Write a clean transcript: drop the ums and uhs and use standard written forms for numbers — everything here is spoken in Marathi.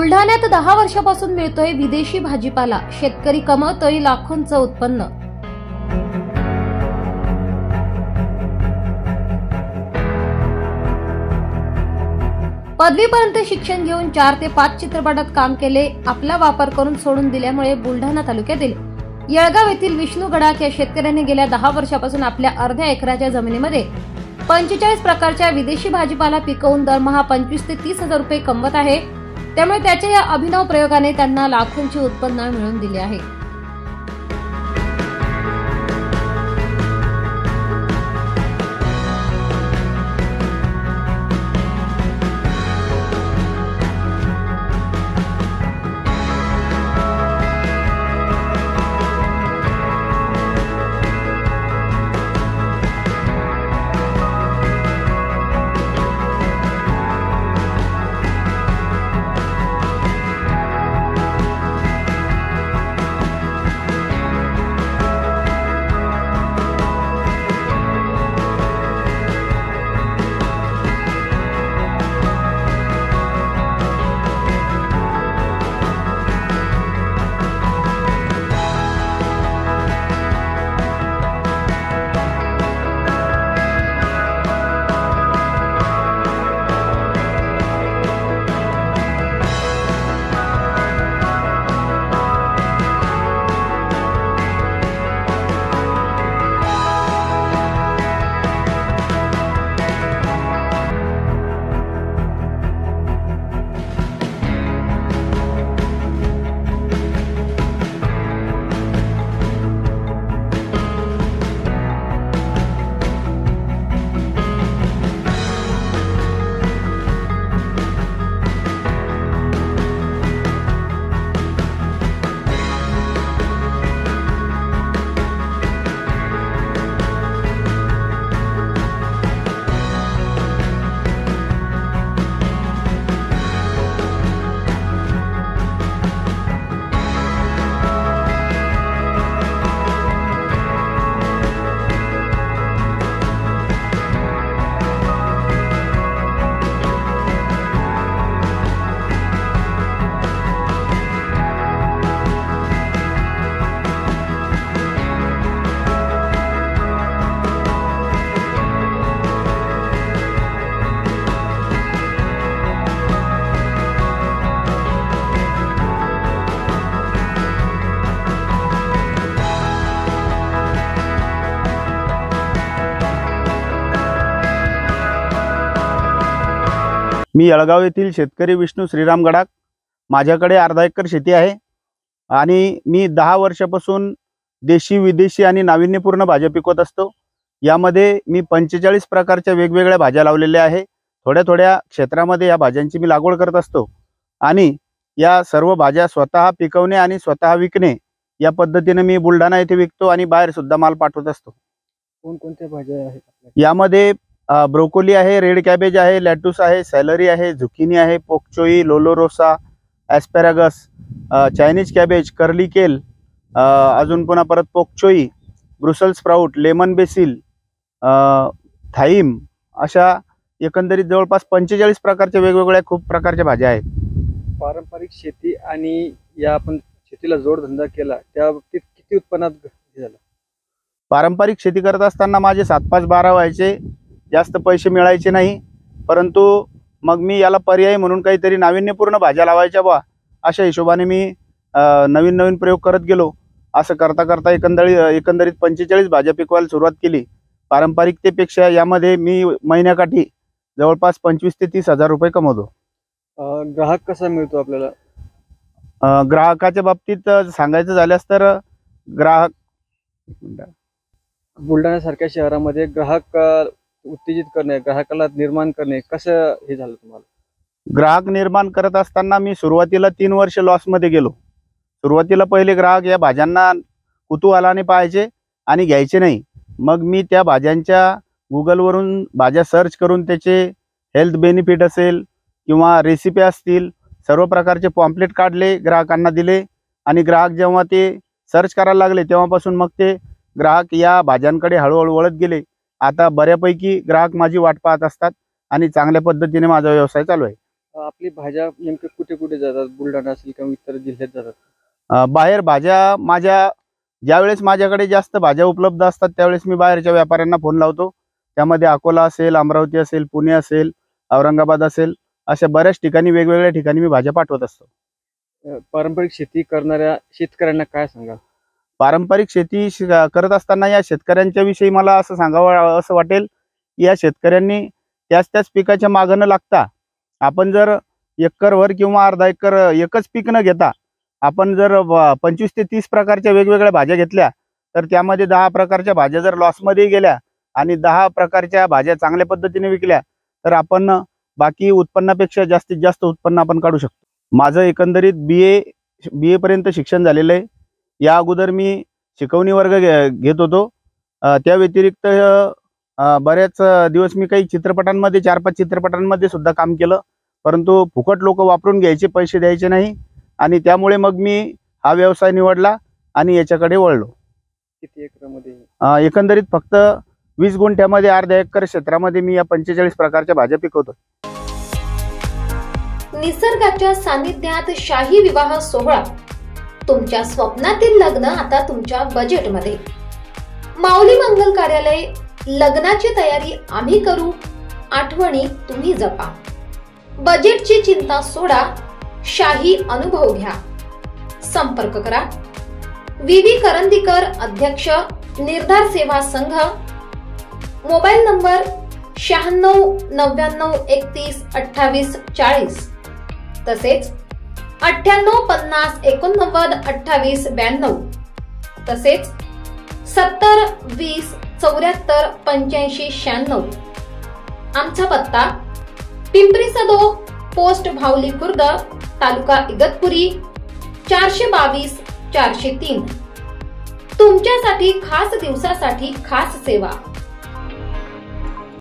बुलढाण्यात 10 वर्षापासून मिळतोय विदेशी भाजीपाला, शेतकरी कमवतोय लाखोंचं उत्पन्न। पदवीपर्यंत शिक्षण घेऊन 4 ते 5 चित्रपटात काम केले। आपला वापर करून सोडून दिल्यामुळे बुलढाणा तालुक्यातील येळगाव येथील विष्णू गडाख या शेतकऱ्याने गेल्या 10 वर्षापासून आपल्या अर्ध्या एकराच्या जमिनीमध्ये 45 प्रकारच्या विदेशी भाजीपाला पिकवून दरमहा 25 ते 30 हजार रुपये कमवत आहे। त्यामुळे त्याच्या या अभिनव प्रयोगाने त्यांना लाखोंचे उत्पन्न मिळवून दिले आहे। मी येळगाव येथील शेतकरी विष्णू श्रीराम गडाख। माझ्याकडे अर्धा एकर शेती आहे आणि मी 10 वर्षापासून देशी विदेशी आणि नाविन्यपूर्ण भाज्या पिकवत असतो। यामध्ये मी 45 प्रकारच्या वेगवेगळ्या भाज्या लावलेल्या आहे। थोड्या थोड्या क्षेत्रामध्ये या भाज्यांची मी लागवड करत असतो आणि या सर्व भाज्या स्वतः पिकवणे आणि स्वतः विकणे या पद्धतीने मी बुलढाणा येथे विकतो आणि बाहेर सुद्धा माल पाठवत असतो। कोणकोणत्या भाज्या आहेत? यामध्ये ब्रोकोली आहे, रेड कॅबेज आहे, लेटुस आहे, सॅलरी आहे, झुकिनी आहे, पोकचोई, लोलोरोसा, ॲस्पॅरागस, चायनीज कॅबेज, कर्ली केल, अजून पुन्हा परत पोकचोई, ब्रुसल स्प्राउट, लेमन बेसिल, थाईम, अशा एकंदरीत जवळपास 45 प्रकारच्या वेगवेगळ्या खूप प्रकारच्या भाज्या आहेत। पारंपरिक शेती आणि या आपण शेतीला जोडधंदा केला त्या बाबतीत किती उत्पन्नात झालं? पारंपरिक शेती करत असताना माझे 7-5-12 व्हायचे, जास्त पैसे मिळायचे नाही, परंतु मग मी याला पर्याय म्हणून काहीतरी नाविन्यपूर्ण भाज्या लावायच्या बा अशा हिशोबाने मी नवीन नवीन प्रयोग करत गेलो। असं करता करता एकंदरीत 45 भाज्या पिकवायला सुरुवात केली। पारंपरिकतेपेक्षा यामध्ये मी महिन्याकाठी जवळपास 25 ते 30 हजार रुपये कमवतो। ग्राहक कसा मिळतो आपल्याला? ग्राहकाच्या बाबतीत सांगायचं झाल्यास तर ग्राहक बुलढाण्यासारख्या शहरामध्ये ग्राहक उत्तेजित करणे, ग्राहकाला निर्माण करणे कसं हे झालं तुम्हाला? ग्राहक निर्माण करत असताना मी सुरुवातीला 3 वर्ष लॉसमध्ये गेलो। सुरुवातीला पहिले ग्राहक या भाज्यांना कुतूहलाने पाहायचे आणि घ्यायचे नाही। मग मी त्या भाज्यांच्या गुगलवरून भाज्या सर्च करून त्याचे हेल्थ बेनिफिट असेल किंवा रेसिपी असतील सर्व प्रकारचे पॉम्पलेट काढले, ग्राहकांना दिले आणि ग्राहक जेव्हा ते सर्च करायला लागले तेव्हापासून मग ते ग्राहक या भाज्यांकडे हळूहळू वळत गेले। आता बऱ्यापैकी ग्राहक माझी वाट पाहत असतात आणि चांगल्या पद्धतीने माझा व्यवसाय चालू आहे। आपली भाज्या नेमक्या कुठे कुठे जातात? बुलढाणा असेल किंवा इतर जिल्ह्यात जातात? बाहेर भाज्या ज्यावेळेस माझ्याकडे जास्त भाज्या उपलब्ध असतात त्यावेळेस मी बाहेरच्या व्यापाऱ्यांना फोन लावतो. त्यामध्ये अकोला असेल, अमरावती असेल, पुणे असेल, औरंगाबाद असेल, अशा बऱ्याच ठिकाणी वेगवेगळ्या ठिकाणी मी भाज्या पाठवत असतो. पारंपरिक शेती करणाऱ्या शेतकऱ्यांना काय सांगाल? पारंपरिक शेती करत असताना या शेतकऱ्यांच्या विषयी मला असं सांगावं असं वाटेल, या शेतकऱ्यांनी त्याच पिकाच्या मागं न लागता आपण जर एकरभर किंवा अर्धा एकर एकच पीक न घेता आपण जर 25 ते 30 प्रकारच्या वेगवेगळ्या भाज्या घेतल्या तर त्यामध्ये 10 प्रकारच्या भाज्या जर लॉसमध्ये गेल्या आणि 10 प्रकारच्या भाज्या चांगल्या पद्धतीने विकल्या तर आपण बाकी उत्पन्नापेक्षा जास्तीत जास्त उत्पन्न आपण काढू शकतो. माझं एकंदरीत BA पर्यंत शिक्षण झालेलं आहे. या अगोदर मी शिकवणी वर्ग घेत होतो. त्या व्यतिरिक्त बऱ्याच दिवस मी काही चित्रपटांमध्ये 4-5 चित्रपटांमध्ये सुद्धा काम केलं, परंतु फुकट लोक वापरून घ्यायचे, पैसे द्यायचे नाही आणि त्यामुळे मग मी हा व्यवसाय निवडला आणि याच्याकडे वळलो. किती एकरामध्ये? एकंदरीत फक्त 20 गुंठ्यामध्ये अर्ध्या एकर क्षेत्रामध्ये मी या 45 प्रकारच्या भाज्या पिकवतो. निसर्गाच्या सानिध्यात शाही विवाह सोहळा, तुमच्या स्वप्नातील लग्न आता तुमच्या बजेटमध्ये. माऊली मंगल कार्यालय. लग्नाची तयारी आम्ही करू, आठवणी तुम्ही जपा. बजेटची चिंता सोडा, शाही अनुभव घ्या. संपर्क करा. VV करंदीकर, अध्यक्ष, निर्धार सेवा संघ. मोबाईल नंबर 96 99 31 28 40, तसेच 98 50 89 28 92, तसेच 70 20 74 85 96. आमचा पत्ता पिंपरी सदो, पोस्ट भावली खुर्द, तालुका इगतपुरी, 422 403. तुमच्यासाठी खास दिवसासाठी खास सेवा.